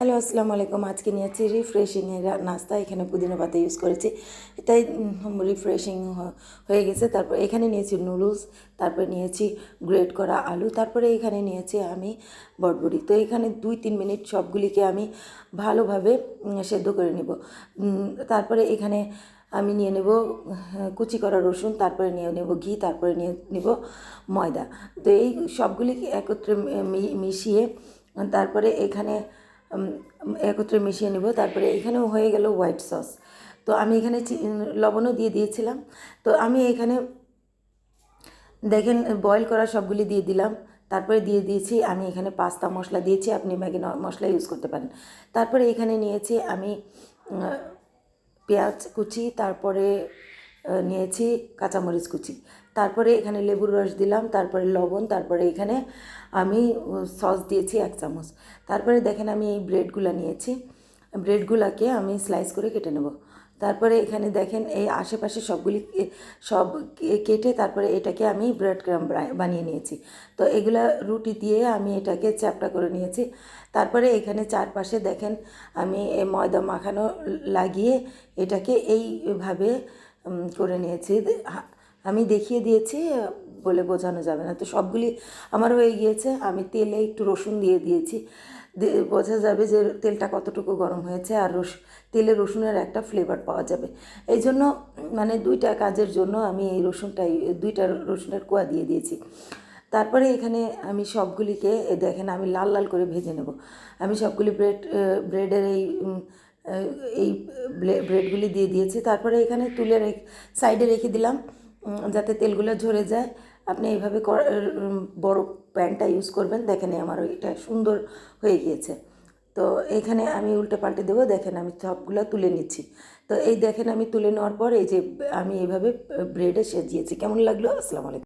Hello, আসসালামু আলাইকুম। আজকে নিয়েছি রিফ্রেশিংয়ের নাস্তা। এখানে পুদিনা পাতা ইউজ করেছি, তাই রিফ্রেশিং হয়ে গেছে। তারপর এখানে নিয়েছি নুডলস, তারপরে নিয়েছি গ্রেট করা আলু, তারপরে এখানে নিয়েছি আমি বটবড়ি। তো এখানে 2-3 মিনিট সবগুলিকে আমি ভালোভাবে সেদ্ধ করে নেব। তারপরে এখানে আমি নিয়ে নেব কুচি করা রসুন, তারপরে নিয়ে নেব ঘি, তারপরে নিয়ে নেব ময়দা। তো এই সবগুলিকে একত্রে মিশিয়ে তারপরে এখানে একত্রে মিশিয়ে নেব। তারপরে এখানেও হয়ে গেল হোয়াইট সস। তো আমি এখানে লবণও দিয়ে দিয়েছিলাম। তো আমি এখানে দেখেন বয়েল করা সবগুলি দিয়ে দিলাম। তারপরে দিয়ে দিয়েছি আমি এখানে পাস্তা মশলা দিয়েছি, আপনি ম্যাগি মশলা ইউজ করতে পারেন। তারপরে এখানে নিয়েছি আমি পেঁয়াজ কুচি, তারপরে নিয়েছি কাঁচামরিচ কুচি, তারপরে এখানে লেবুর রস দিলাম, তারপরে লবণ, তারপরে এখানে আমি সস দিয়েছি 1 চামচ। তারপরে দেখেন আমি এই ব্রেডগুলো নিয়েছি, ব্রেডগুলোকে আমি স্লাইস করে কেটে নেব। তারপরে এখানে দেখেন এই আশেপাশে সবগুলি সব কেটে তারপরে এটাকে আমি ব্রেড ক্রাম বানিয়ে নিয়েছি। তো এগুলা রুটি দিয়ে আমি এটাকে চ্যাপটা করে নিয়েছি। তারপরে এখানে চারপাশে দেখেন আমি ময়দা মাখানো লাগিয়ে এটাকে এইভাবে করে নিয়েছি। আমি দেখিয়ে দিয়েছি বলে বোঝানো যাবে না। তো সবগুলি আমার হয়ে গিয়েছে। আমি তেলে একটু রসুন দিয়ে দিয়েছি, বোঝা যাবে যে তেলটা কতটুকু গরম হয়েছে, আর তেলে রসুনের একটা ফ্লেভার পাওয়া যাবে। এই জন্য মানে 2টা কাজের জন্য আমি এই রসুনটাই 2টা রসুনের কোয়া দিয়ে দিয়েছি। তারপরে এখানে আমি সবগুলিকে দেখেন আমি লাল লাল করে ভেজে নেব। আমি সবগুলি ব্রেডের এই ব্রেডগুলি দিয়ে দিয়েছি। তারপরে এখানে তুলে সাইডে রেখে দিলাম যাতে তেলগুলো ঝরে যায়। আপনি এইভাবে বড় প্যানটা ইউজ করবেন। দেখেন আমার এটা সুন্দর হয়ে গিয়েছে। তো এখানে আমি উল্টে পাল্টে দেবো। দেখেন আমি সবগুলো তুলে নিচ্ছি। তো এই দেখেন আমি তুলে নেওয়ার পর এই যে আমি এইভাবে ব্রেডে সেজিয়েছি। কেমন লাগলো? আসসালামু আলাইকুম।